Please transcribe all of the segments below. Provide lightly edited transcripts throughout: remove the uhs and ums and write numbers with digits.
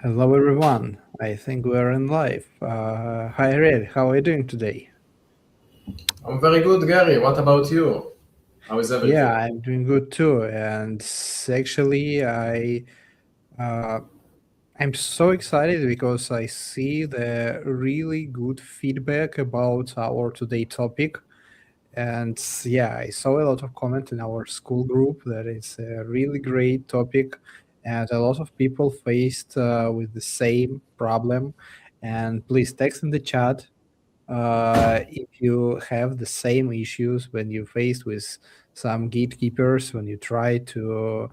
Hello, everyone. I think we're in live. Hi, Red. How are you doing today? I'm very good, Gary. What about you? How is Yeah, everything? I'm doing good too. And actually, uh, I'm so excited because I see the really good feedback about our today topic. And yeah, I saw a lot of comment in our school group that it's a really great topic, and a lot of people faced with the same problem. And please text in the chat if you have the same issues when you faced with some gatekeepers, when you try to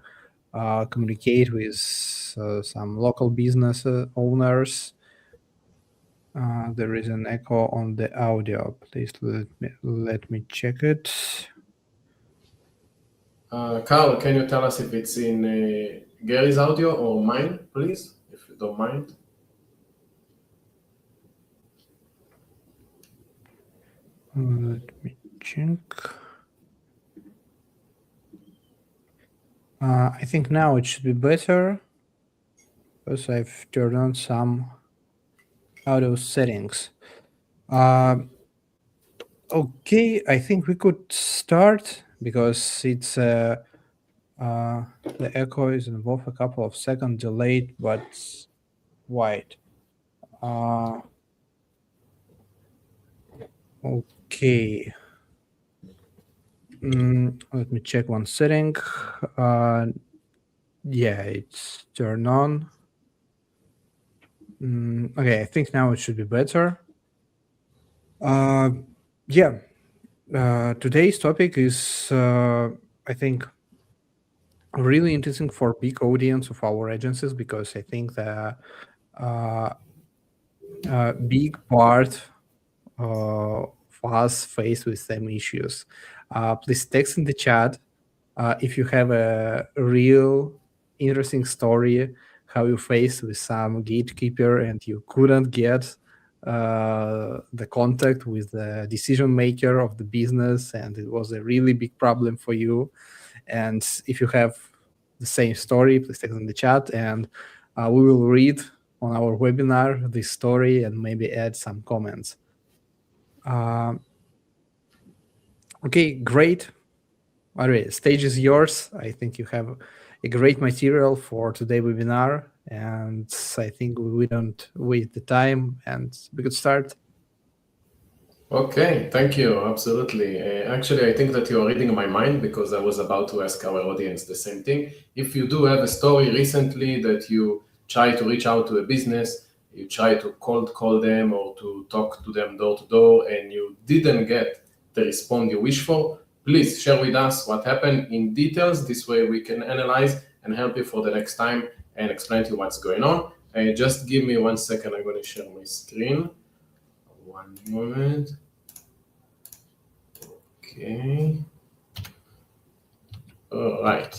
communicate with some local business owners. There is an echo on the audio. Please let me check it. Carl, can you tell us if it's in Gary's audio or mine, please, if you don't mind? Let me check. I think now it should be better because I've turned on some audio settings. Okay, I think we could start because it's the echo is involved a couple of seconds delayed, but wide. Okay. Let me check one setting. Yeah, it's turned on. Okay, I think now it should be better. Yeah, today's topic is, I think, really interesting for big audience of our agencies because I think the big part of us faced with same issues. Please text in the chat if you have a real interesting story how you faced with some gatekeeper and you couldn't get the contact with the decision maker of the business and it was a really big problem for you. And if you have the same story, please text in the chat and we will read on our webinar this story and maybe add some comments. Okay, great. Ari, stage is yours. I think you have a great material for today webinar, and I think we don't waste the time, and we could start. Okay, thank you. Absolutely. Actually, I think that you are reading my mind because I was about to ask our audience the same thing. If you do have a story recently that you try to reach out to a business, you try to cold call them or to talk to them door to door, and you didn't get the response you wish for, please share with us what happened in details. This way we can analyze and help you for the next time and explain to you what's going on. Just give me 1 second. I'm going to share my screen. One moment. Okay. All right.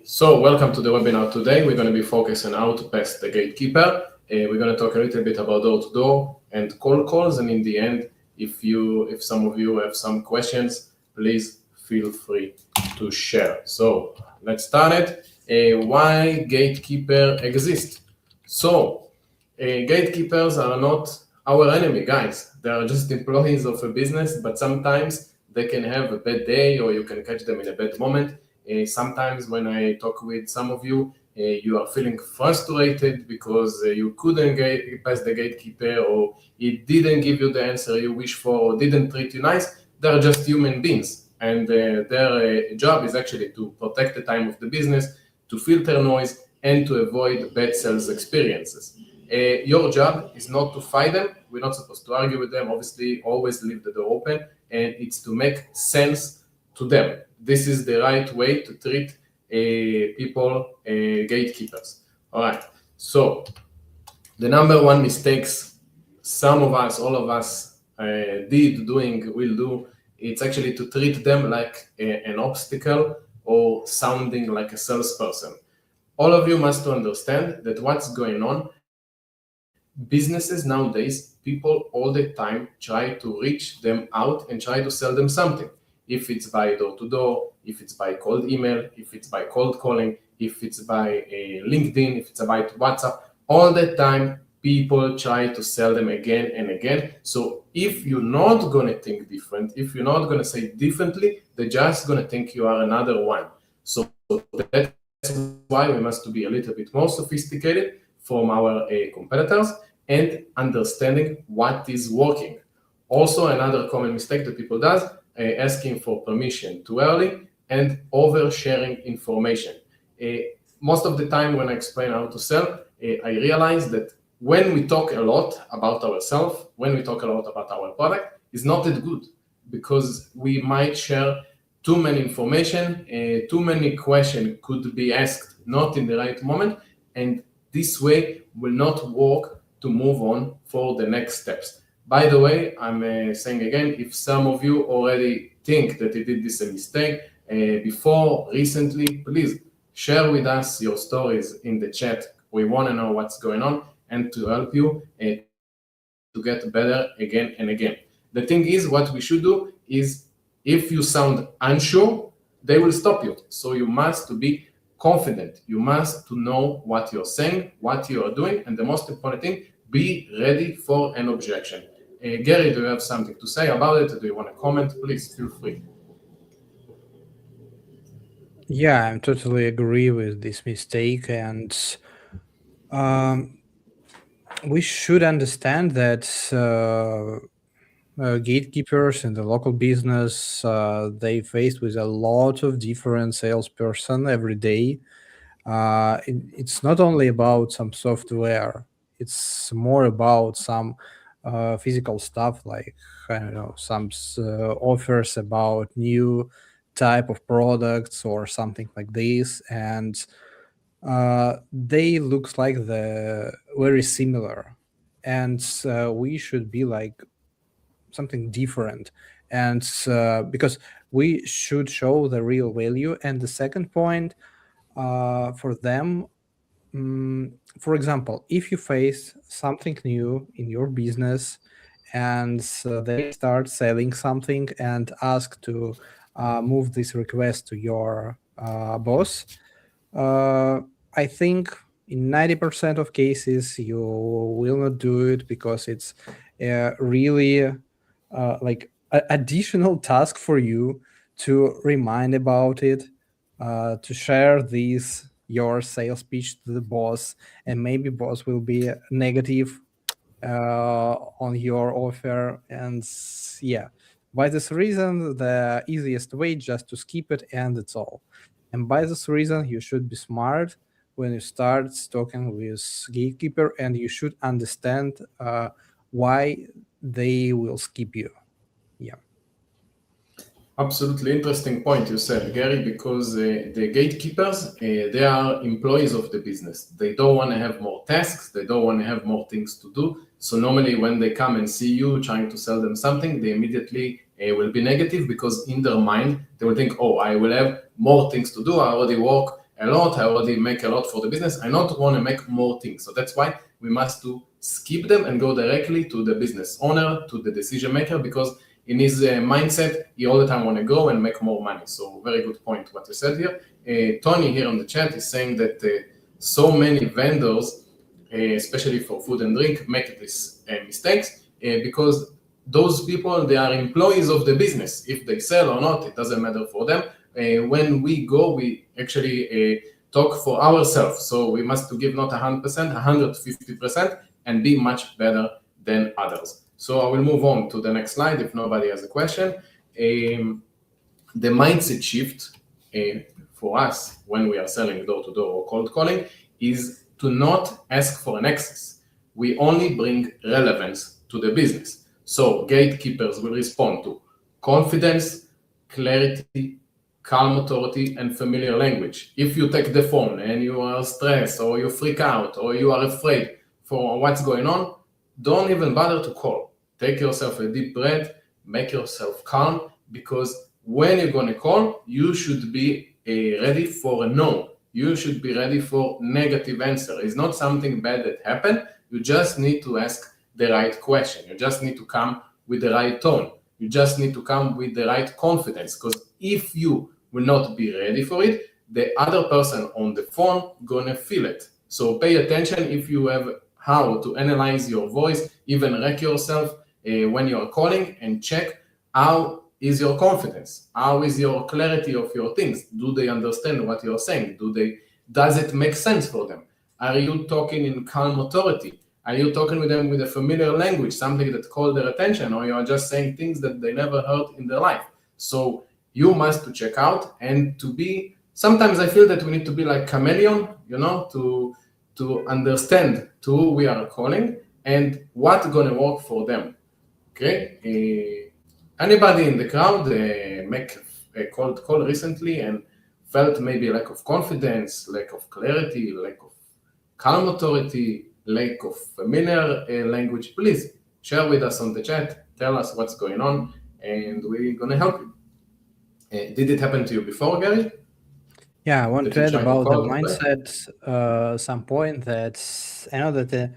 So welcome to the webinar today. We're going to be focusing on how to pass the gatekeeper. We're going to talk a little bit about door-to-door and cold calls. And in the end, if some of you have some questions, please feel free to share. So let's start it. Why gatekeeper exist? So gatekeepers are not our enemy, guys. They are just employees of a business, but sometimes they can have a bad day or you can catch them in a bad moment. Sometimes when I talk with some of you, you are feeling frustrated because you couldn't get past the gatekeeper or he didn't give you the answer you wish for or didn't treat you nice. They're just human beings. And their job is actually to protect the time of the business, to filter noise, and to avoid bad sales experiences. Your job is not to fight them. We're not supposed to argue with them. Obviously, always leave the door open, and it's to make sense to them. This is the right way to treat people, gatekeepers. All right. So the number one mistakes some of us, all of us will do, it's actually to treat them like an obstacle or sounding like a salesperson. All of you must understand that what's going on, businesses nowadays, people all the time try to reach them out and try to sell them something. If it's by door-to-door, if it's by cold email, if it's by cold calling, if it's by LinkedIn, if it's by WhatsApp, all the time people try to sell them again and again. So if you're not gonna think different, if you're not gonna say differently, they're just gonna think you are another one. So that's why we must be a little bit more sophisticated from our competitors and understanding what is working. Also, another common mistake that people does, asking for permission too early and oversharing information. Most of the time when I explain how to sell, I realize that when we talk a lot about ourselves, when we talk a lot about our product, it's not that good because we might share too many information, too many questions could be asked not in the right moment, and this way will not work to move on for the next steps. By the way, I'm saying again, if some of you already think that you did this a mistake before, recently, please share with us your stories in the chat. We want to know what's going on and to help you to get better again and again. The thing is, what we should do is, if you sound unsure, they will stop you. So you must be confident. You must to know what you're saying, what you are doing, and the most important thing, be ready for an objection. Gary, do you have something to say about it? Do you want to comment? Please feel free. Yeah, I totally agree with this mistake, and we should understand that gatekeepers in the local business, they faced with a lot of different salesperson every day. It's not only about some software, it's more about some physical stuff, like, I don't know, some offers about new type of products or something like this, and they looks like the very similar, and we should be like something different, and because we should show the real value. And the second point, for them, for example, if you face something new in your business and they start selling something and ask to move this request to your boss, I think in 90% of cases you will not do it, because it's really like additional task for you to remind about it, to share this your sales pitch to the boss, and maybe boss will be negative on your offer. And yeah, by this reason, the easiest way just to skip it, and it's all. And by this reason, you should be smart when you start talking with gatekeeper, and you should understand why they will skip you. Yeah. Absolutely interesting point you said, Gary, because the gatekeepers, they are employees of the business. They don't want to have more tasks. They don't want to have more things to do. So normally when they come and see you trying to sell them something, they immediately will be negative, because in their mind, they will think, oh, I will have more things to do. I already work a lot. I already make a lot for the business. I not want to make more things. So that's why we must to skip them and go directly to the business owner, to the decision maker, because in his mindset, he all the time want to go and make more money. So very good point what you said here. Tony here on the chat is saying that so many vendors, especially for food and drink, make these mistakes because those people, they are employees of the business. If they sell or not, it doesn't matter for them. When we go, we actually talk for ourselves. So we must to give not 100%, 150%, and be much better than others. So I will move on to the next slide if nobody has a question. The mindset shift for us when we are selling door-to-door or cold calling is to not ask for an access. We only bring relevance to the business. So gatekeepers will respond to confidence, clarity, calm authority, and familiar language. If you take the phone and you are stressed or you freak out or you are afraid for what's going on, don't even bother to call. Take yourself a deep breath, make yourself calm, because when you're going to call, you should be ready for a no. You should be ready for negative answer. It's not something bad that happened. You just need to ask the right question. You just need to come with the right tone. You just need to come with the right confidence, because if you will not be ready for it, the other person on the phone gonna feel it. So pay attention if you have how to analyze your voice, even rec yourself when you are calling, and check how is your confidence, how is your clarity of your things. Do they understand what you're saying? Does it make sense for them? Are you talking in calm authority? Are you talking with them with a familiar language, something that called their attention, or you are just saying things that they never heard in their life? So you must to check out and to be. Sometimes I feel that we need to be like chameleon, to understand to who we are calling and what's gonna work for them. Okay. Anybody in the crowd make a cold call recently and felt maybe lack of confidence, lack of clarity, lack of calm authority, lack of familiar language? Please share with us on the chat. Tell us what's going on, and we're gonna help you. Did it happen to you before, Gary? Yeah, I want Did to you add try to about the call back? mindset some point that I know that the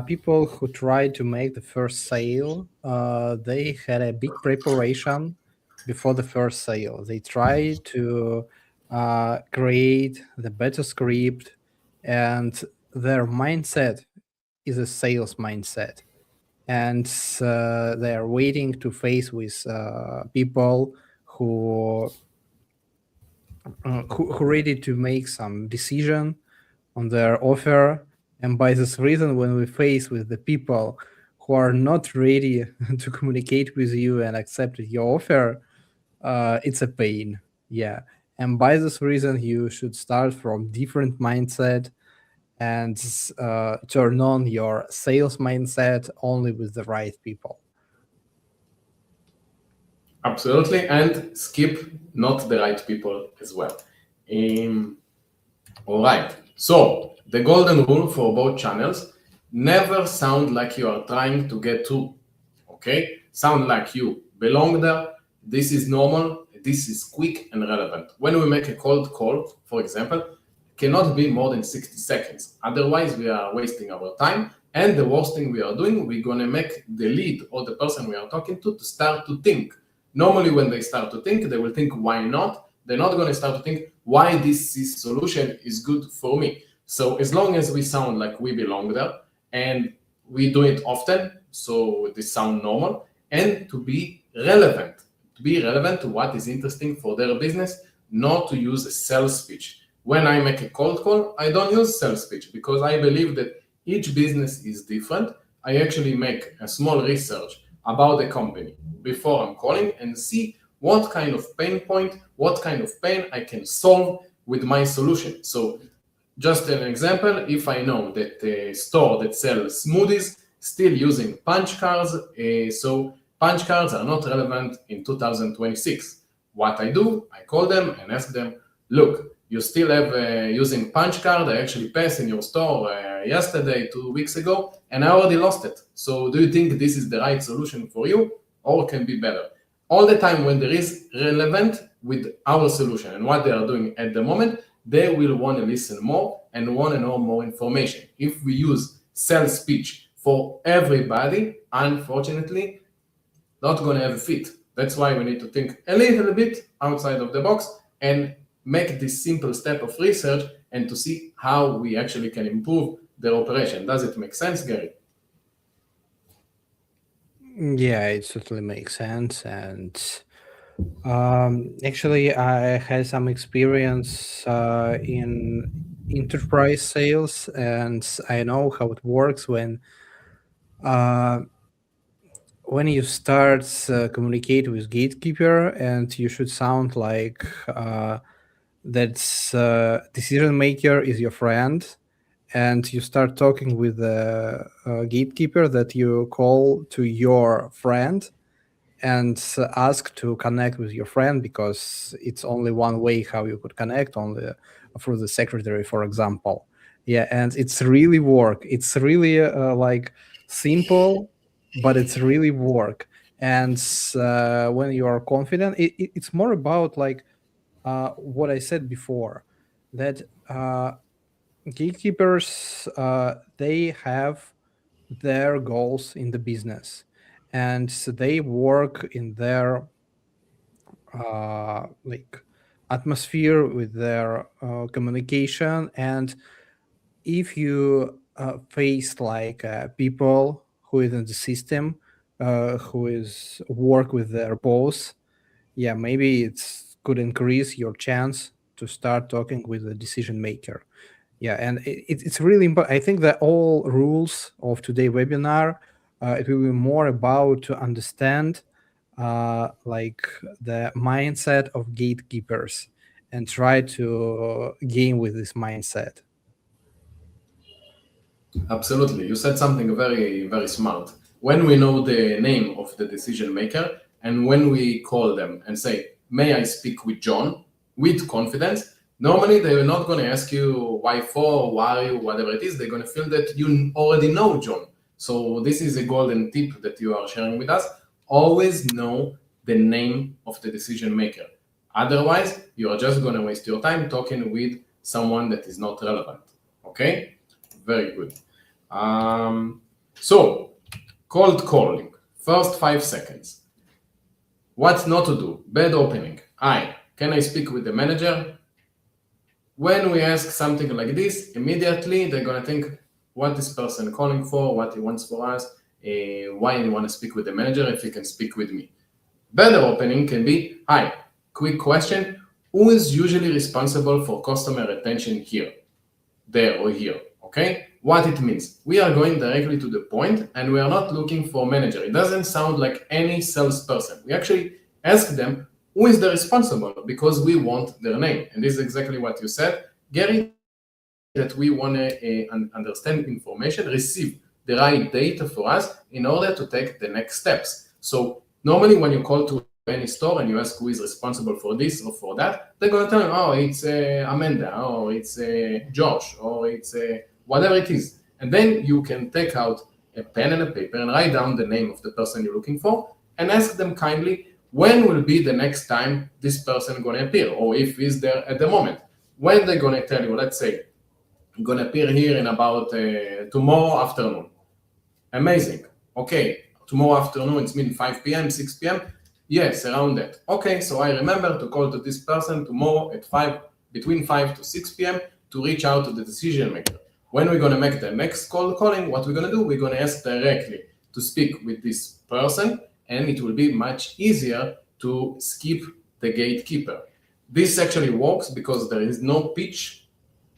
people who tried to make the first sale, they had a big preparation before the first sale. They tried to create the better script, and their mindset is a sales mindset. And they are waiting to face with people who who ready to make some decision on their offer. And by this reason, when we face with the people who are not ready to communicate with you and accept your offer, it's a pain. Yeah. And by this reason, you should start from different mindset and turn on your sales mindset only with the right people. Absolutely, and skip not the right people as well. All right, so the golden rule for both channels: never sound like you are trying to get through. Okay, sound like you belong there. This is normal. This is quick and relevant. When we make a cold call, for example, cannot be more than 60 seconds. Otherwise, we are wasting our time. And the worst thing we are doing, we're going to make the lead or the person we are talking to start to think. Normally, when they start to think, they will think, why not? They're not going to start to think why this solution is good for me. So as long as we sound like we belong there and we do it often, so this sound normal, and to be relevant to what is interesting for their business, not to use a sales speech. When I make a cold call, I don't use sales speech because I believe that each business is different. I actually make a small research about the company before I'm calling and see what kind of pain point, what kind of pain I can solve with my solution. So just an example, if I know that a store that sells smoothies still using punch cards, so punch cards are not relevant in 2026. What I do, I call them and ask them, look, you still have using punch card. I actually passed in your store yesterday, 2 weeks ago, and I already lost it. So do you think this is the right solution for you or can be better? All the time when there is relevant with our solution and what they are doing at the moment, they will want to listen more and want to know more information. If we use sales speech for everybody, unfortunately, not going to have a fit. That's why we need to think a little bit outside of the box and make this simple step of research and to see how we actually can improve their operation. Does it make sense, Gary? Yeah, it certainly makes sense. And actually, I had some experience in enterprise sales, and I know how it works uh, when you start communicate with gatekeeper, and you should sound like that decision maker is your friend, and you start talking with the gatekeeper that you call to your friend and ask to connect with your friend, because it's only one way how you could connect, only through the secretary, for example. Yeah, and it's really work. It's really like simple, but it's really work. And when you are confident, it's more about like what I said before, that gatekeepers, they have their goals in the business, and so they work in their like atmosphere with their communication, and if you face like people who is in the system, who is work with their boss, yeah, maybe it's could increase your chance to start talking with the decision maker. Yeah, and it's really important. I think that all rules of today webinar, it will be more about to understand like the mindset of gatekeepers and try to game with this mindset. Absolutely. You said something very, very smart. When we know the name of the decision maker and when we call them and say, may I speak with John, with confidence, normally they're not going to ask you why for, why, whatever it is. They're going to feel that you already know John. So this is a golden tip that you are sharing with us. Always know the name of the decision maker. Otherwise, you are just going to waste your time talking with someone that is not relevant. Okay? Very good. So, cold calling, first 5 seconds. What not to do? Bad opening. Hi, can I speak with the manager? When we ask something like this, immediately they're going to think, what this person calling for, what he wants for us, why he want to speak with the manager if he can speak with me. Better opening can be, hi, quick question, who is usually responsible for customer retention here, there or here, okay? What it means. We are going directly to the point and we are not looking for manager. It doesn't sound like any salesperson. We actually ask them who is the responsible because we want their name. And this is exactly what you said, Gary, that we want to understand information, receive the right data for us in order to take the next steps. So normally when you call to any store and you ask who is responsible for this or for that, they're going to tell you, oh, it's Amanda, or it's Josh, or it's whatever it is. And then you can take out a pen and a paper and write down the name of the person you're looking for and ask them kindly, when will be the next time this person going to appear, or if he's there at the moment. When they're going to tell you, let's say, I'm going to appear here in about tomorrow afternoon. Amazing. Okay, tomorrow afternoon, it's mean 5 p.m., 6 p.m., yes, around that. Okay, so I remember to call to this person tomorrow at 5, between 5 to 6 p.m. to reach out to the decision maker. When we're going to make the next calling, what we're going to do, we're going to ask directly to speak with this person, and it will be much easier to skip the gatekeeper. This actually works because there is no pitch,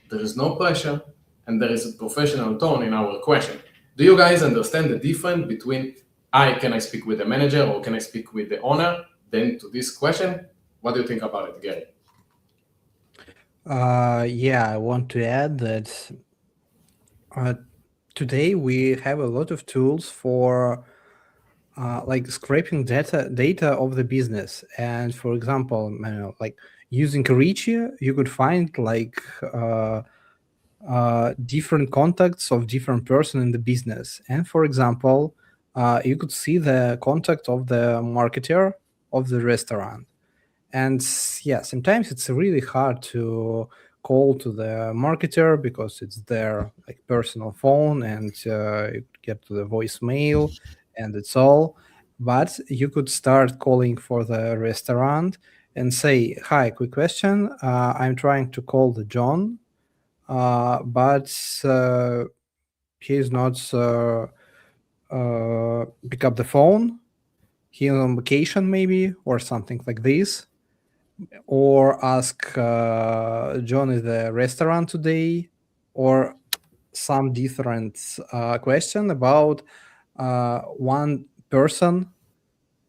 there is no pressure, and there is a professional tone in our question. Do you guys understand the difference between can I speak with the manager or can I speak with the owner? Then to this question, what do you think about it, Gary? Yeah, I want to add that today we have a lot of tools for like scraping data of the business. And for example, I don't know, like using Reachia, you could find like different contacts of different person in the business. And for example, you could see the contact of the marketer of the restaurant. And yeah, sometimes it's really hard to call to the marketer because it's their like personal phone and you get to the voicemail and it's all. But you could start calling for the restaurant and say, hi, quick question. I'm trying to call the John, but he's not pick up the phone. He's on vacation maybe or something like this. Or ask John is the restaurant today, or some different question about one person,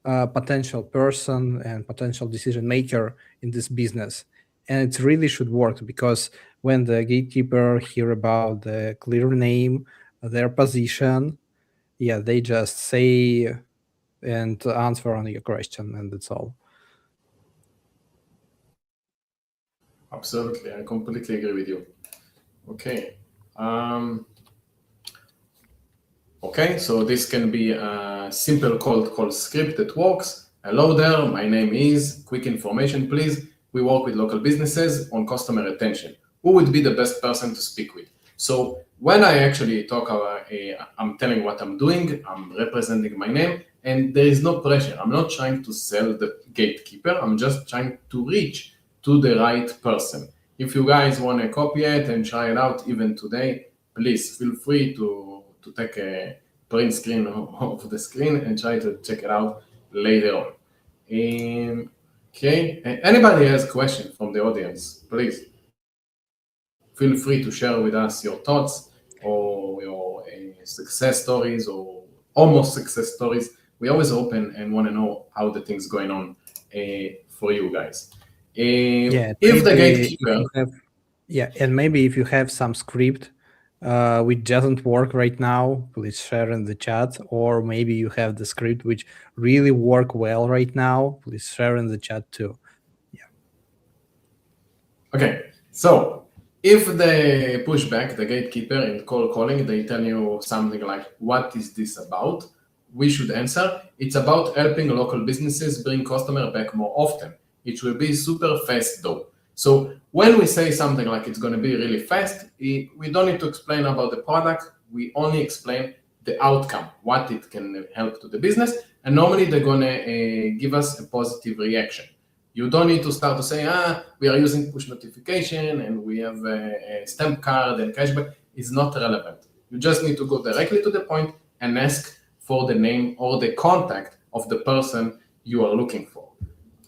potential person and potential decision maker in this business. And it really should work because when the gatekeeper hear about the clear name, their position, yeah, they just say and answer on your question, and that's all. Absolutely, I completely agree with you. Okay. Okay, so this can be a simple cold call script that works. Hello there, my name is, quick information please. We work with local businesses on customer retention. Who would be the best person to speak with? So when I actually talk, I'm telling what I'm doing, I'm representing my name, and there is no pressure. I'm not trying to sell the gatekeeper, I'm just trying to reach to the right person. If you guys want to copy it and try it out even today, please feel free to take a print screen of the screen and try to check it out later on. Okay, anybody has a question from the audience, please feel free to share with us your thoughts or your success stories or almost success stories. We always open and want to know how the things going on for you guys. Yeah, If the maybe if gatekeeper, you have, yeah, and maybe if you have some script which doesn't work right now, please share in the chat. Or maybe you have the script which really work well right now, please share in the chat too. okay, so if they push back the gatekeeper in call calling, they tell you something like, what is this about? We should answer, it's about helping local businesses bring customer back more often. It will be super fast though. So when we say something like it's going to be really fast, we don't need to explain about the product. We only explain the outcome, what it can help to the business. And normally they're going to give us a positive reaction. You don't need to start to say, we are using push notification and we have a stamp card and cashback. It's not relevant. You just need to go directly to the point and ask for the name or the contact of the person you are looking for.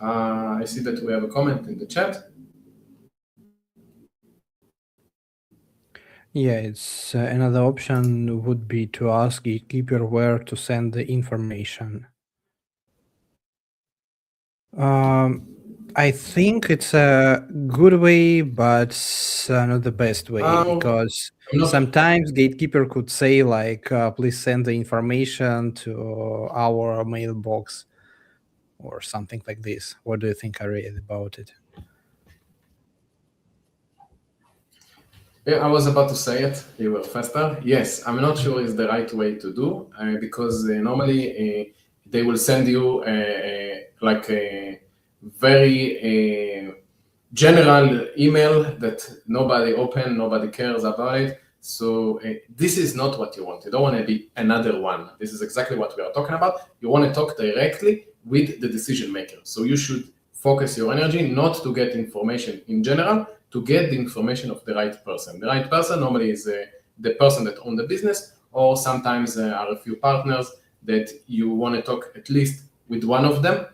I see that we have a comment in the chat. Yeah, it's another option would be to ask Gatekeeper where to send the information. I think it's a good way, but not the best way, because sometimes Gatekeeper could say like, please send the information to our mailbox or something like this. What do you think, Ari, about it? Yeah, I was about to say it. You were faster. Yes, I'm not sure it's the right way to do because normally they will send you like a very general email that nobody open, nobody cares about it. So this is not what you want. You don't want to be another one. This is exactly what we are talking about. You want to talk directly with the decision maker. So you should focus your energy not to get information in general, to get the information of the right person. The right person normally is the person that owns the business, or sometimes are a few partners that you want to talk at least with one of them.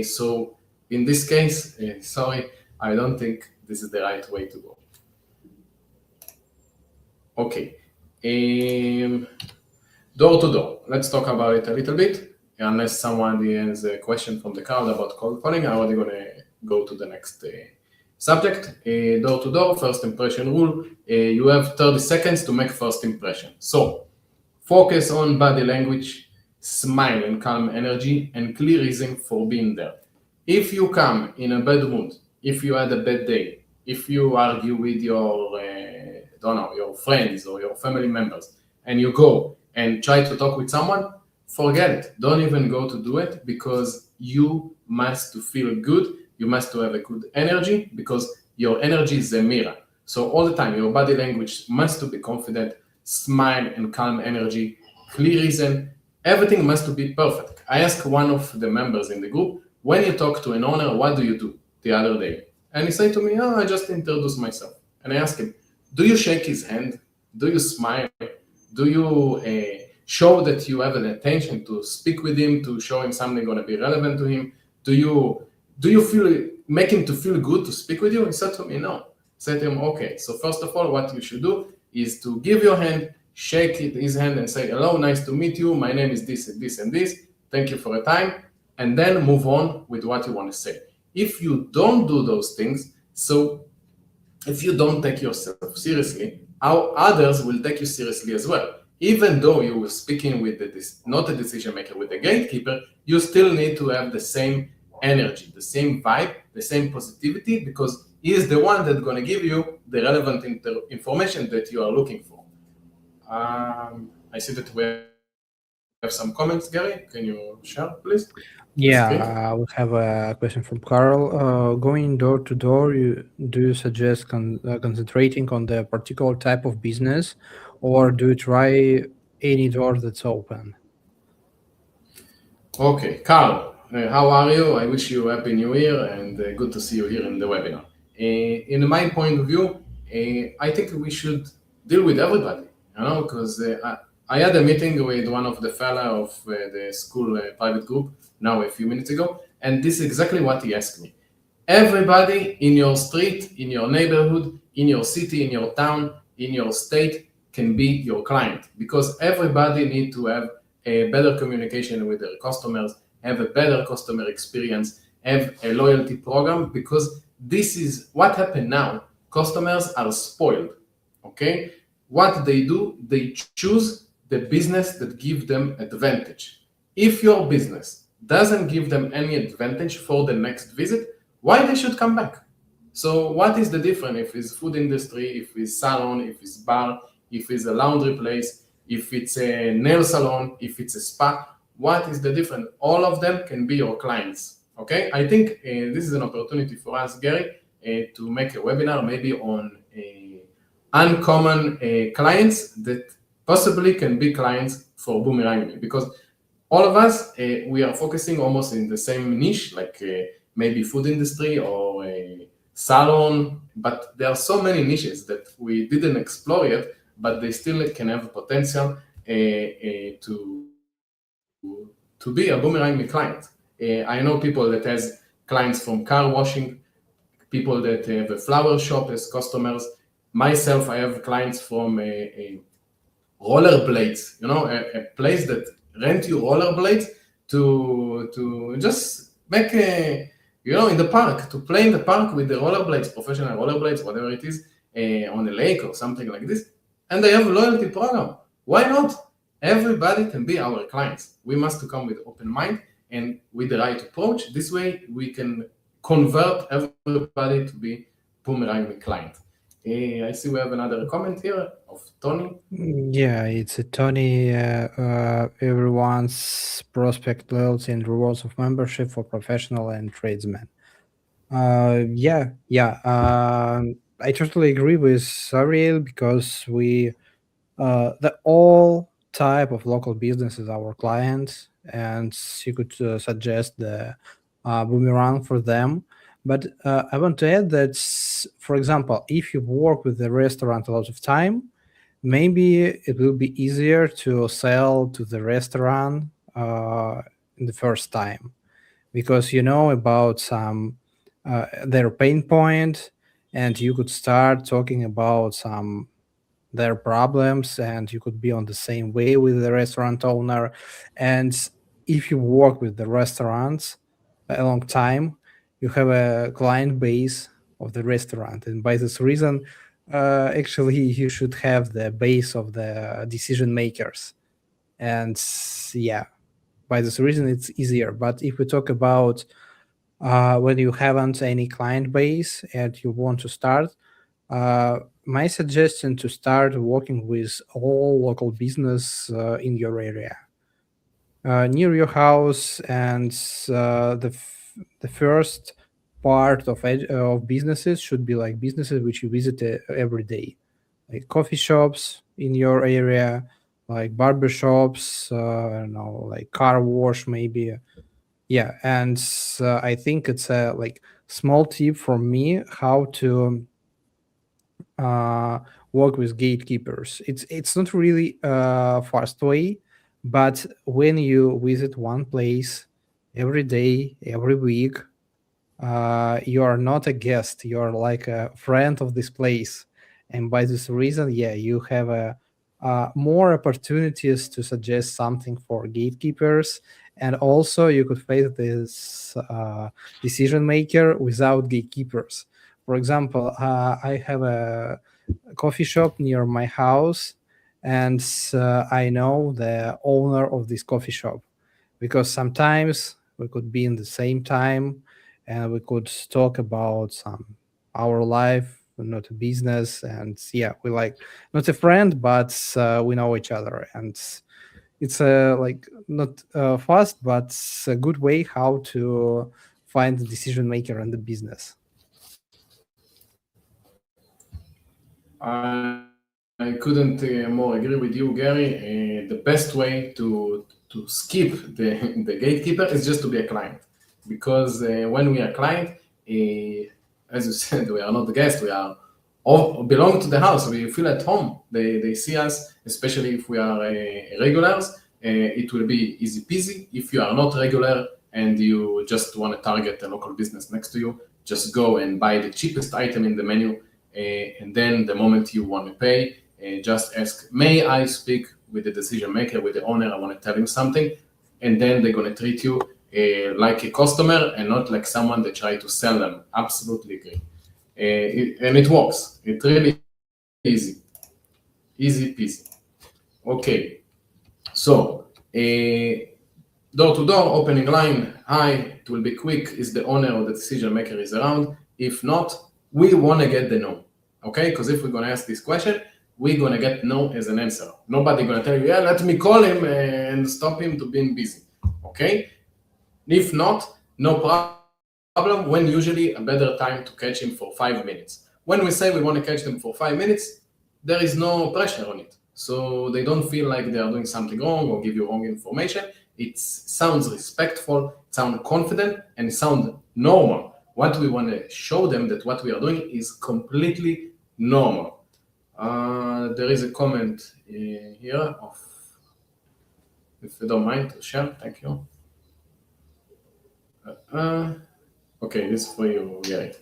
So in this case, sorry, I don't think this is the right way to go. Okay. Door to door. Let's talk about it a little bit. Unless someone has a question from the crowd about cold calling, I'm already going to go to the next subject. Door to door, first impression rule. You have 30 seconds to make first impression. So focus on body language, smile and calm energy, and clear reason for being there. If you come in a bad mood, if you had a bad day, if you argue with your, your friends or your family members, and you go and try to talk with someone, forget it. Don't even go to do it, because you must to feel good. You must to have a good energy, because your energy is a mirror. So all the time, your body language must to be confident, smile and calm energy, clear reason. Everything must to be perfect. I asked one of the members in the group, when you talk to an owner, what do you do the other day? And he said to me, I just introduce myself. And I asked him, do you shake his hand? Do you smile? Do you show that you have an intention to speak with him, to show him something going to be relevant to him? Do you feel, make him to feel good to speak with you? He said to me, no. I said to him, okay, so first of all, what you should do is to give your hand, shake his hand and say, hello, nice to meet you. My name is this and this and this. Thank you for your time. And then move on with what you want to say. If you don't do those things, so if you don't take yourself seriously, how others will take you seriously as well. Even though you were speaking with not the decision maker, with the gatekeeper, you still need to have the same energy, the same vibe, the same positivity, because he is the one that's going to give you the relevant information that you are looking for. I see that we have some comments, Gary. Can you share, please? Yeah, we have a question from Carl. Going door to door, do you suggest concentrating on the particular type of business, or do you try any door that's open? Okay, Carl, how are you? I wish you a happy new year, and good to see you here in the webinar. In my point of view, I think we should deal with everybody. because I had a meeting with one of the fella of the school private group now a few minutes ago, and this is exactly what he asked me. Everybody in your street, in your neighborhood, in your city, in your town, in your state can be your client, because everybody need to have a better communication with their customers, have a better customer experience, have a loyalty program, because this is what happened now. Customers are spoiled, okay? What they do, they choose the business that give them advantage. If your business doesn't give them any advantage for the next visit, why they should come back? So what is the difference if it's food industry, if it's salon, if it's bar, if it's a laundry place, if it's a nail salon, if it's a spa? What is the difference? All of them can be your clients. Okay, I think this is an opportunity for us, Gary, to make a webinar maybe on uncommon clients that possibly can be clients for Boomerang, because all of us, we are focusing almost in the same niche, like maybe food industry or a salon, but there are so many niches that we didn't explore yet, but they still can have potential to be a Boomerang client. I know people that has clients from car washing, people that have a flower shop as customers. Myself, I have clients from rollerblades, a place that rent you rollerblades to just make in the park, to play in the park with the rollerblades, professional rollerblades, whatever it is, on a lake or something like this. And they have a loyalty program. Why not? Everybody can be our clients. We must come with open mind and with the right approach. This way we can convert everybody to be Boomerang client. I see we have another comment here of Tony. Yeah, it's a Tony. Everyone's prospect loyalty and rewards of membership for professional and tradesmen. Yeah. I totally agree with Ariel, because the all type of local businesses our clients, and you could suggest the Boomerang for them. But I want to add that, for example, if you work with the restaurant a lot of time, maybe it will be easier to sell to the restaurant in the first time, because you know about some their pain point, and you could start talking about some their problems, and you could be on the same way with the restaurant owner. And if you work with the restaurants a long time, you have a client base of the restaurant, and by this reason, actually you should have the base of the decision makers. And yeah, by this reason it's easier. But if we talk about when you haven't any client base and you want to start, my suggestion to start working with all local business in your area, near your house, and the first part of businesses should be like businesses which you visit every day, like coffee shops in your area, like barber shops, I don't know, like car wash maybe. Yeah, and I think it's a like small tip from me how to uh, work with gatekeepers. It's not really a fast way, but when you visit one place every day, every week, you are not a guest. You are like a friend of this place, and by this reason, yeah, you have a more opportunities to suggest something for gatekeepers, and also you could face this decision maker without gatekeepers. For example, I have a coffee shop near my house, and I know the owner of this coffee shop, because sometimes we could be in the same time and we could talk about some our life, not a business. And yeah, we like not a friend, but we know each other, and it's like not fast, but a good way how to find the decision maker in the business. I couldn't more agree with you, Gary. The best way to skip the gatekeeper is just to be a client, because when we are client, as you said, we are not the guest, we are belong to the house. We feel at home. They see us, especially if we are regulars. It will be easy peasy. If you are not regular and you just want to target a local business next to you, just go and buy the cheapest item in the menu. And then the moment you want to pay, just ask, may I speak with the decision maker, with the owner? I want to tell him something. And then they're going to treat you like a customer and not like someone that try to sell them. Absolutely agree. And it works. It really easy. Easy peasy. Okay. So, door-to-door opening line, hi, it will be quick. Is the owner or the decision maker is around? If not, we want to get the no. Okay? Because if we're going to ask this question, we're going to get no as an answer. Nobody going to tell you, yeah, let me call him and stop him to being busy. Okay? If not, no problem. When usually a better time to catch him for 5 minutes. When we say we want to catch them for 5 minutes, there is no pressure on it. So they don't feel like they are doing something wrong or give you wrong information. It sounds respectful, it sounds confident, and it sounds normal. What we want to show them that what we are doing is completely normal. There is a comment here of, if you don't mind to share, thank you. Okay, this is for you, Gary.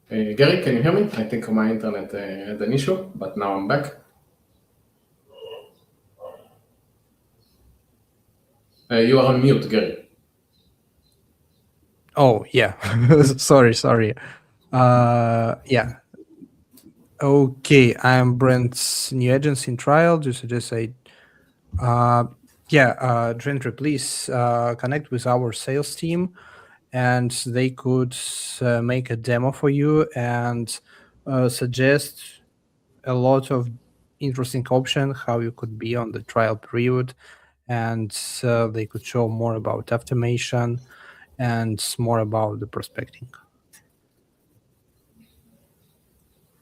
Gary, can you hear me? I think my internet had an issue, but now I'm back. You are on mute, Gary. Oh, yeah. sorry. Yeah. Okay, I'm Brent's new agency in trial. Just say, Gentry, please connect with our sales team, and they could make a demo for you and suggest a lot of interesting options how you could be on the trial period, and they could show more about automation and more about the prospecting.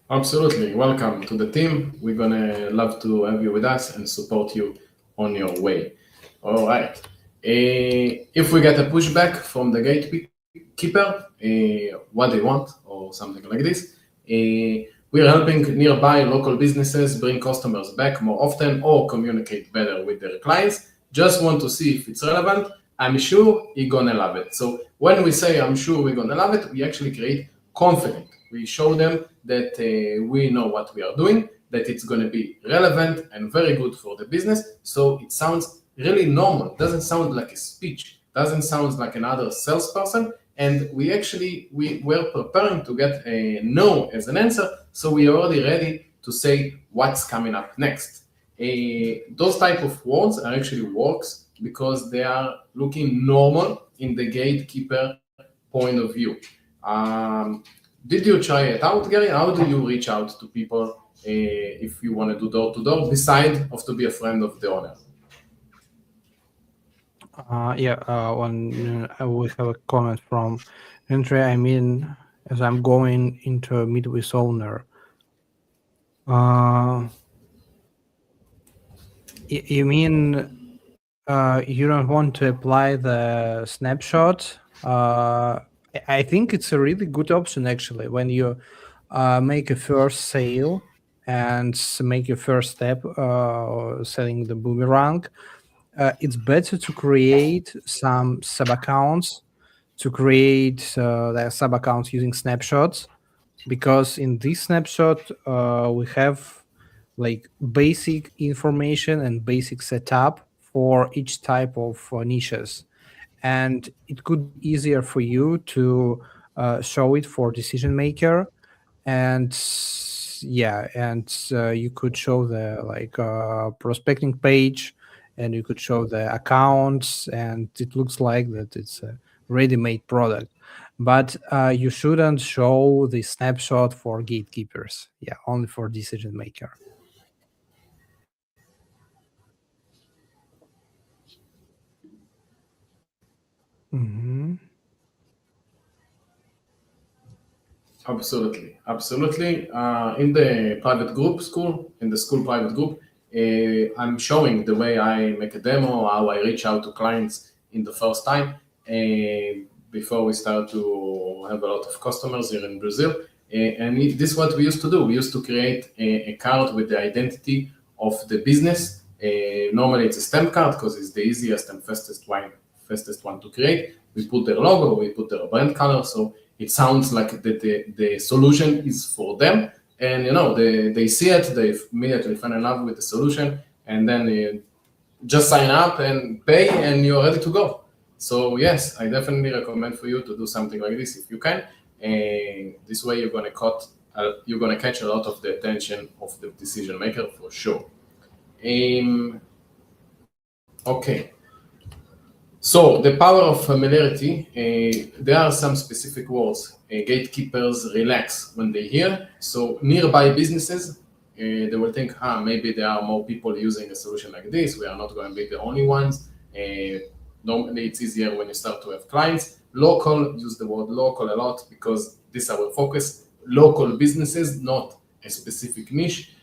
Absolutely. Welcome to the team. We're going to love to have you with us and support you on your way. All right. If we get a pushback from the gatekeeper, what they want or something like this, we're helping nearby local businesses bring customers back more often or communicate better with their clients. Just want to see if it's relevant. I'm sure you're going to love it. So when we say, I'm sure we're going to love it, we actually create confidence. We show them that we know what we are doing, that it's going to be relevant and very good for the business. So it sounds really normal. It doesn't sound like a speech. It doesn't sound like another salesperson. And we were preparing to get a no as an answer. So we are already ready to say what's coming up next. Those type of words are actually works because they are looking normal in the gatekeeper point of view. Did you try it out, Gary? How do you reach out to people if you want to do door-to-door, besides of to be a friend of the owner? When we have a comment from Andre, I mean, as I'm going into a meet with owner, you mean you don't want to apply the snapshot? I think it's a really good option actually when you make a first sale and make your first step selling the boomerang. It's better to create some sub accounts, to create the sub accounts using snapshots, because in this snapshot we have like basic information and basic setup for each type of niches, and it could be easier for you to show it for decision maker. And you could show the prospecting page, and you could show the accounts, and it looks like that it's a ready-made product. But you shouldn't show the snapshot for gatekeepers. Yeah, only for decision maker. Mhm. Absolutely, absolutely. In the private group school, in the school private group, I'm showing the way I make a demo, how I reach out to clients in the first time, before we start to have a lot of customers here in Brazil. This is what we used to do. We used to create a card with the identity of the business. Normally it's a stamp card because it's the easiest and fastest one to create. We put their logo, we put their brand color, so it sounds like the solution is for them. And they see it, they immediately fall in love with the solution, and then just sign up and pay, and you're ready to go. So yes, I definitely recommend for you to do something like this if you can. And this way you're gonna catch a lot of the attention of the decision maker for sure. Okay. So the power of familiarity, there are some specific words. Gatekeepers relax when they hear. So nearby businesses, they will think, maybe there are more people using a solution like this. We are not going to be the only ones. Normally it's easier when you start to have clients. Local, use the word local a lot because this is our focus. Local businesses, not a specific niche.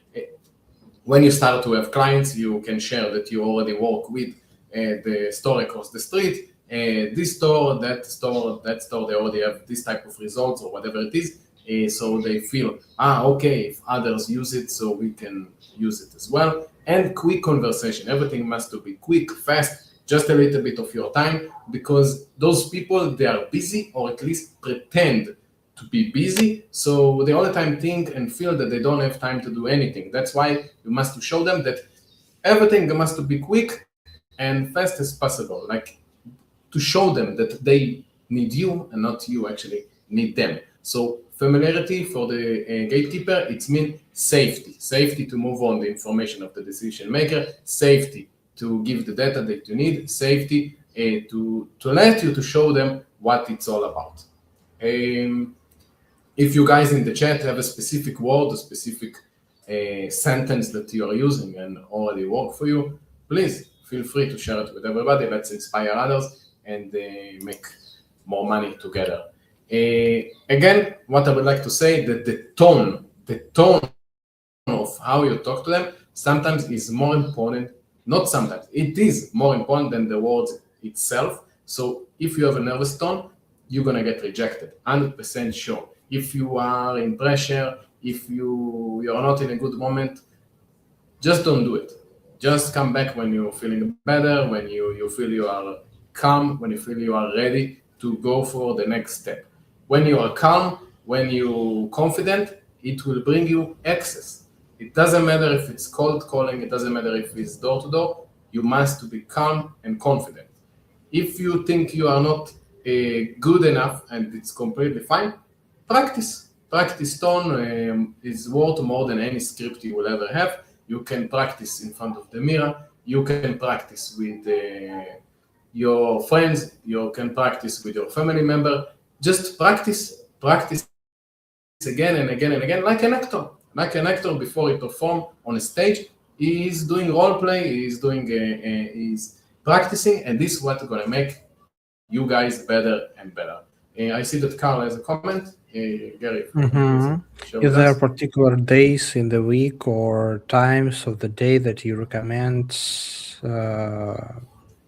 When you start to have clients, you can share that you already work with the store across the street, this store, that store, they already have this type of results or whatever it is. So they feel, okay, if others use it, so we can use it as well. And quick conversation. Everything must to be quick, fast, just a little bit of your time, because those people, they are busy, or at least pretend to be busy. So they all the time think and feel that they don't have time to do anything. That's why you must show them that everything must be quick and fast as possible, like to show them that they need you and not you actually need them. So familiarity for the gatekeeper, it means safety to move on the information of the decision maker, safety to give the data that you need, safety to let you to show them what it's all about. If you guys in the chat have a specific word, a specific sentence that you are using and already work for you, please feel free to share it with everybody. Let's inspire others and make more money together. Again, what I would like to say that the tone of how you talk to them sometimes is more important, not sometimes, it is more important than the words itself. So if you have a nervous tone, you're gonna get rejected, 100% sure. If you are in pressure, if you are not in a good moment, just don't do it. Just come back when you're feeling better, when you feel you are calm, when you feel you are ready to go for the next step. When you are calm, when you're confident, it will bring you access. It doesn't matter if it's cold calling, it doesn't matter if it's door to door, you must be calm and confident. If you think you are not good enough and it's completely fine, practice. Practice tone is worth more than any script you will ever have. You can practice in front of the mirror, you can practice with your friends, you can practice with your family member. Just practice again and again and again, like an actor. Like an actor before he performs on a stage, he is doing role play, he's practicing, and this is what's gonna make you guys better and better. I see that Carl has a comment. Gary, is there particular days in the week or times of the day that you recommend?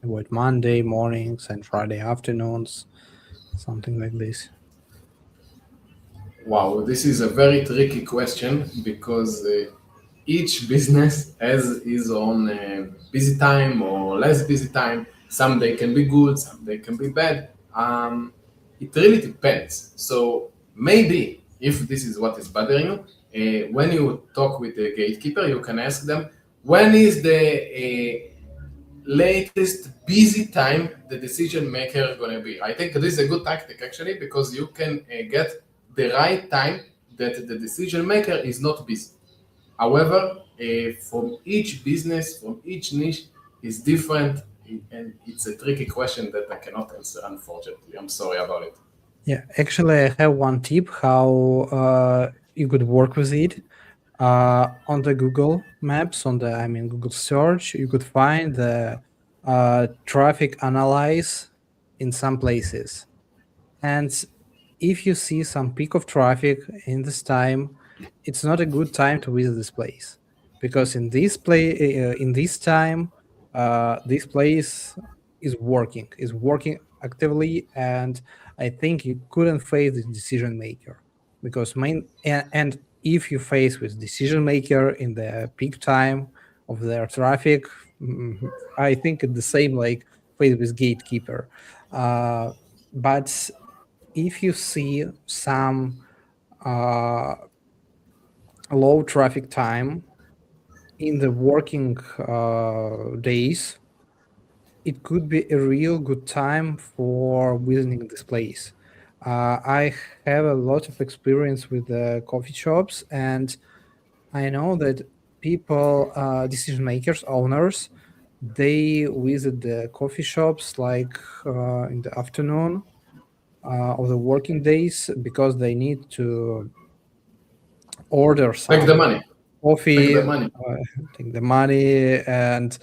What, Monday mornings and Friday afternoons, something like this? Wow, this is a very tricky question because each business has its own busy time or less busy time. Some day can be good, some day can be bad. It really depends. So maybe if this is what is bothering you, when you talk with the gatekeeper, you can ask them, when is the latest busy time the decision maker gonna be? I think this is a good tactic actually, because you can get the right time that the decision maker is not busy. However, from each business, from each niche is different and it's a tricky question that I cannot answer, unfortunately. I'm sorry about it. Yeah, actually, I have one tip how you could work with it. On the Google Maps, Google search, you could find the traffic analyze in some places. And if you see some peak of traffic in this time, it's not a good time to visit this place because in this time, this place is working actively, and I think you couldn't face the decision maker because and if you face with decision maker in the peak time of their traffic, I think it's the same like face with gatekeeper. But if you see some uh, low traffic time in the working days, it could be a real good time for visiting this place. I have a lot of experience with the coffee shops, and I know that people, decision makers, owners, they visit the coffee shops like in the afternoon of the working days because they need to order Take the some money. Take coffee, the money. take the money, and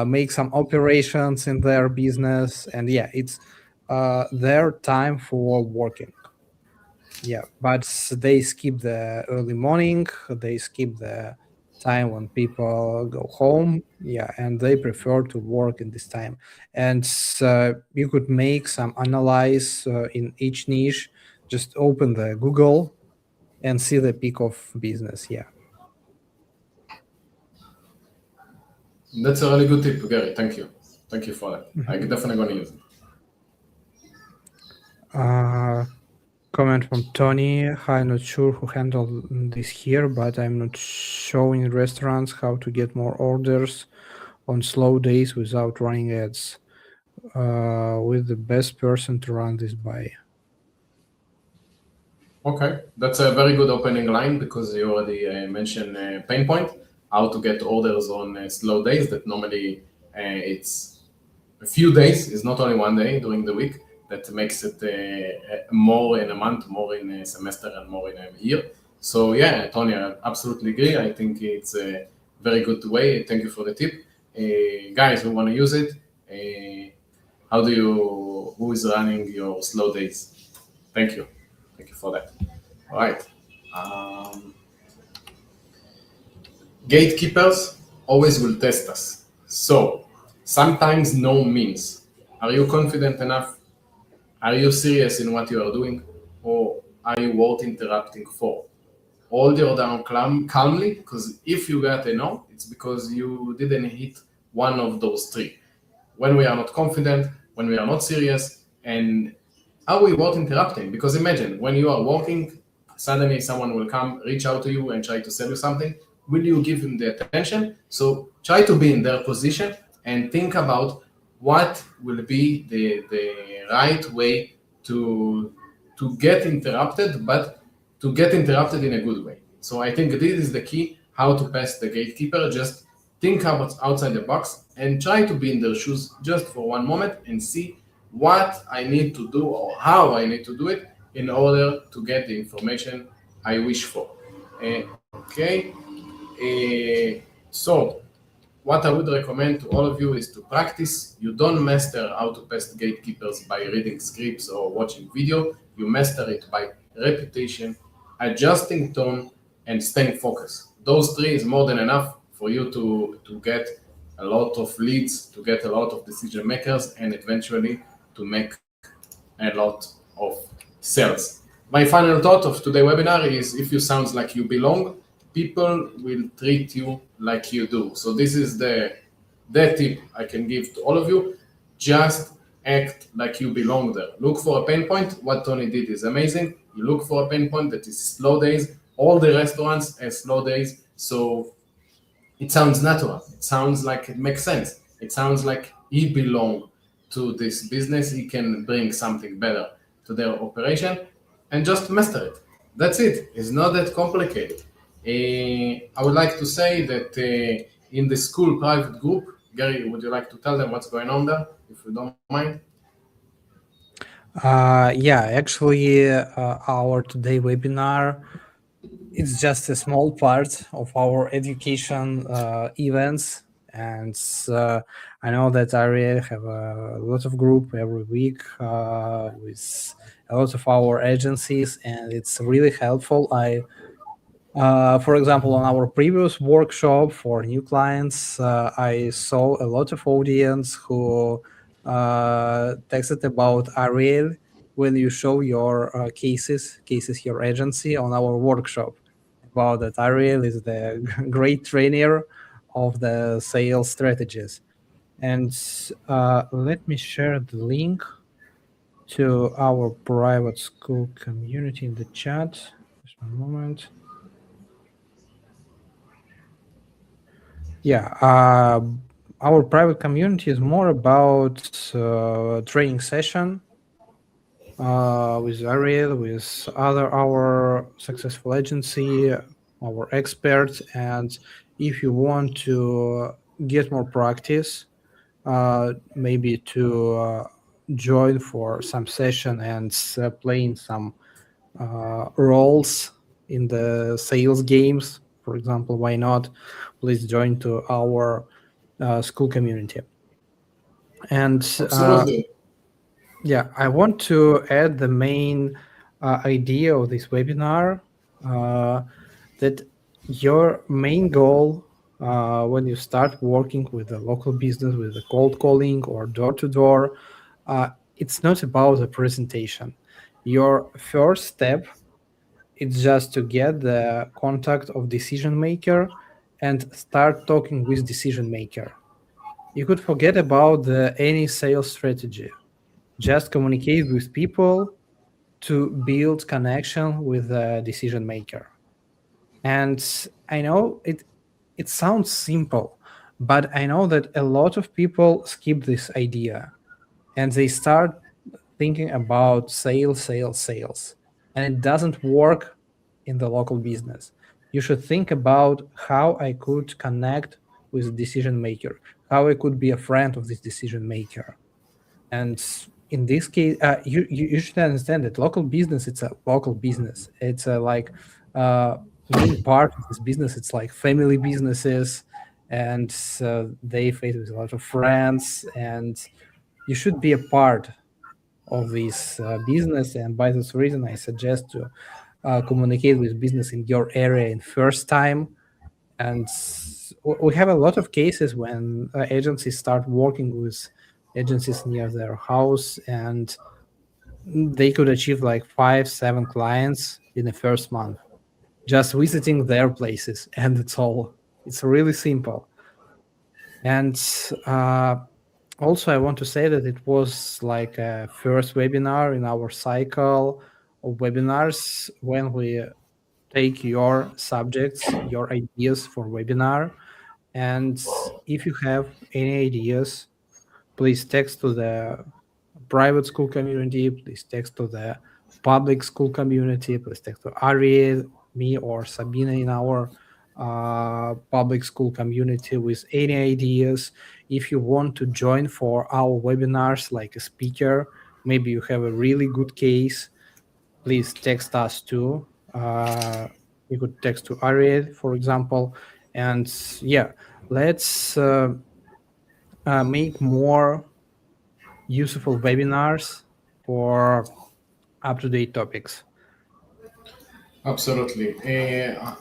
make some operations in their business. And yeah, it's their time for working. Yeah, but they skip the early morning, they skip the time when people go home. Yeah, and they prefer to work in this time. And you could make some analyze in each niche. Just open the Google and see the peak of business. Yeah. That's a really good tip, Gary. Thank you. Thank you for that. I'm definitely going to use it. Uh, Comment from Tony. I'm not sure who handled this here, but I'm not showing restaurants how to get more orders on slow days without running ads. With the best person to run this by. Okay, that's a very good opening line because you already mentioned pain point, how to get orders on slow days that normally it's a few days, it's not only one day during the week that makes it more in a month, more in a semester, and more in a year. So yeah, Tony, I absolutely agree. I think it's a very good way. Thank you for the tip. Guys who want to use it, who is running your slow days? Thank you. Thank you for that. All right. Um, Gatekeepers always will test us. So sometimes no means. Are you confident enough? Are you serious in what you are doing? Or are you worth interrupting for? Hold your down calmly, because if you got a no, it's because you didn't hit one of those three. When we are not confident, when we are not serious, and are we worth interrupting? Because imagine when you are working, suddenly someone will come, reach out to you, and try to sell you something. Will you give him the attention? So try to be in their position and think about what will be the right way to get interrupted, but to get interrupted in a good way. So I think this is the key, how to pass the gatekeeper. Just think about outside the box and try to be in their shoes just for one moment and see what I need to do or how I need to do it in order to get the information I wish for. Okay, so what I would recommend to all of you is to practice. You don't master how to pass the gatekeepers by reading scripts or watching video. You master it by repetition, adjusting tone, and staying focused. Those three is more than enough for you to get a lot of leads, to get a lot of decision makers, and eventually to make a lot of sales. My final thought of today's webinar is if you sound like you belong, people will treat you like you do. So this is the tip I can give to all of you. Just act like you belong there. Look for a pain point. What Tony did is amazing. You look for a pain point that is slow days. All the restaurants have slow days. So it sounds natural. It sounds like it makes sense. It sounds like he belongs to this business. He can bring something better to their operation and just master it. That's it. It's not that complicated. I would like to say that in the school private group, Gary, would you like to tell them what's going on there, if you don't mind? Yeah, actually, our today webinar, it's just a small part of our education events. And I know that Ariel have a lot of group every week with a lot of our agencies, and it's really helpful. For example, on our previous workshop for new clients, I saw a lot of audience who texted about Ariel when you show your cases, your agency on our workshop. About that, Ariel is the great trainer of the sales strategies. And let me share the link to our private school community in the chat. Just one moment. Yeah, our private community is more about training session with Ariel, with other our successful agency, our experts, and if you want to get more practice, maybe to join for some session and playing some roles in the sales games, for example, why not? Please join to our school community. And Absolutely. yeah, I want to add the main idea of this webinar that your main goal when you start working with a local business, with the cold calling or door to door, it's not about the presentation. Your first step is just to get the contact of decision maker and start talking with decision maker. You could forget about any sales strategy. Just communicate with people to build connection with the decision maker. And I know it sounds simple, but I know that a lot of people skip this idea and they start thinking about sales, and it doesn't work in the local business. You should think about how I could connect with the decision maker, how I could be a friend of this decision maker. And in this case, you should understand that local business, it's a local business. It's a like main part of this business. It's like family businesses, and they face with a lot of friends, and you should be a part of this business. And by this reason, I suggest to communicate with business in your area in first time. And we have a lot of cases when agencies start working with agencies near their house, and they could achieve like 5 7 clients in the first month just visiting their places, and it's all. It's really simple. And also I want to say that it was like a first webinar in our cycle of webinars when we take your subjects, your ideas for webinar. And if you have any ideas, please text to the private school community, please text to the public school community, please text to Ari, me, or Sabina in our public school community with any ideas. If you want to join for our webinars like a speaker, maybe you have a really good case, please text us too. You could text to Ariel, for example. And yeah, let's make more useful webinars for up-to-date topics. Absolutely.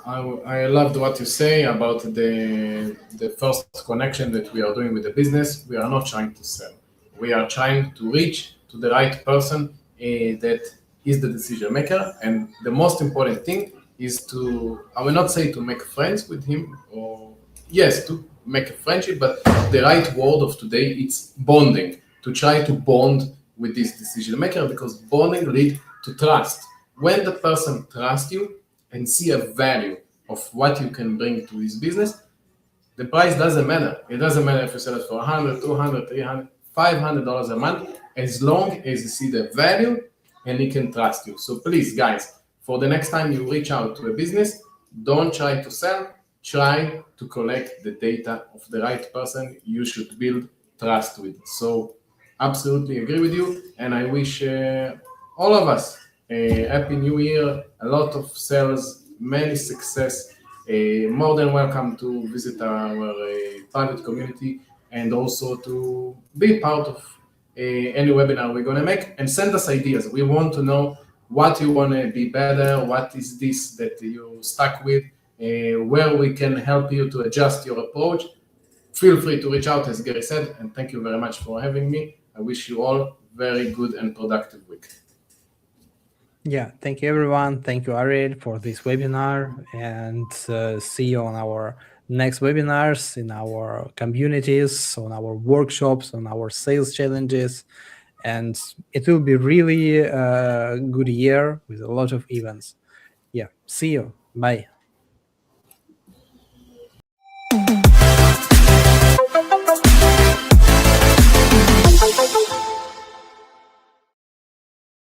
I loved what you say about the first connection that we are doing with the business. We are not trying to sell. We are trying to reach to the right person that is the decision maker. And the most important thing is to, I will not say to make friends with him, or yes, to make a friendship, but the right word of today, it's bonding. To try to bond with this decision maker, because bonding leads to trust. When the person trusts you and see a value of what you can bring to his business, the price doesn't matter. It doesn't matter if you sell it for $100, $200, $300, $500 a month, as long as you see the value and he can trust you. So please, guys, for the next time you reach out to a business, don't try to sell, try to collect the data of the right person you should build trust with. So absolutely agree with you, and I wish all of us a happy new year, a lot of sales, many success. More than welcome to visit our private community and also to be part of any webinar we're going to make, and send us ideas. We want to know what you want to be better, what is this that you stuck with, where we can help you to adjust your approach. Feel free to reach out, as Gary said, and thank you very much for having me. I wish you all very good and productive week. Yeah, thank you everyone. Thank you, Ariel, for this webinar, and see you on our next webinars, in our communities, on our workshops, on our sales challenges. And it will be really a good year with a lot of events. Yeah, see you. Bye.